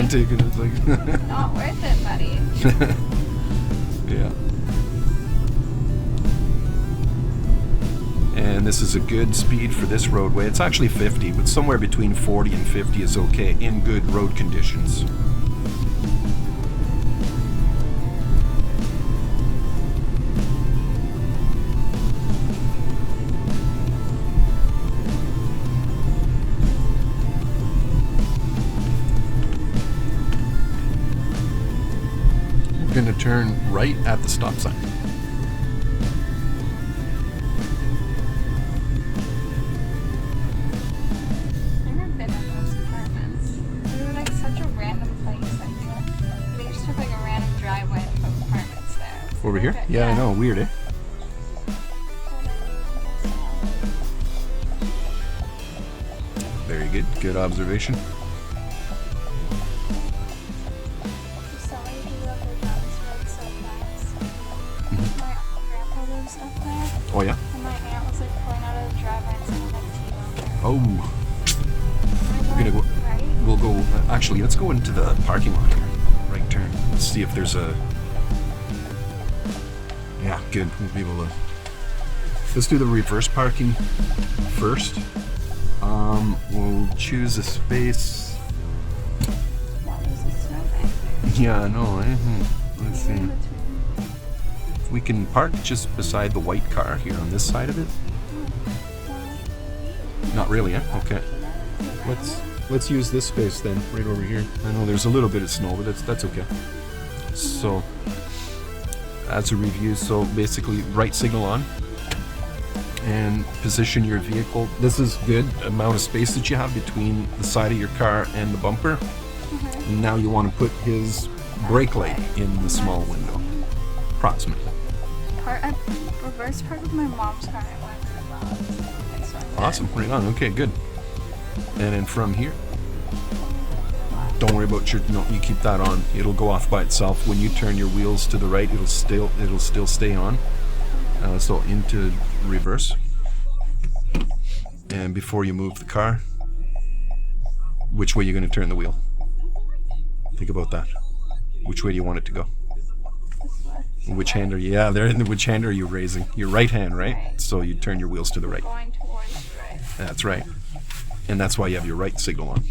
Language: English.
take it. It's like not worth it, buddy. yeah. And this is a good speed for this roadway. It's actually 50, but somewhere between 40 and 50 is okay in good road conditions. We're going to turn right at the stop sign. Over here? Yeah, I know. Weird, eh? Very good. Good observation. Oh, yeah? And my aunt was like pulling out of the driveway and someone like T-boned her. Oh. We're gonna go. Right? We'll go. Actually, let's go into the parking lot here. Right turn. Let's see if there's a. Yeah, good. We'll be able to. Let's do the reverse parking first. We'll choose a space. What is this snowbank there? Yeah, I know. Let's see. We can park just beside the white car here on this side of it. Not really, eh? Okay. Let's use this space then, right over here. I know there's a little bit of snow, but that's okay. So, as a review, so basically right signal on and position your vehicle. This is good amount of space that you have between the side of your car and the bumper. And now you want to put his brake light in the small window, approximately. I reverse parked with my mom's car. Awesome, right on. Okay, good. And then from here, don't worry about your. No, you keep that on. It'll go off by itself. When you turn your wheels to the right, it'll still stay on. So into reverse. And before you move the car, which way you're going to turn the wheel? Think about that. Which way do you want it to go? Which hand are you? Yeah, there. Which hand are you raising? Your right hand, right? So you turn your wheels to the right. Going towards the right. That's right. And that's why you have your right signal on.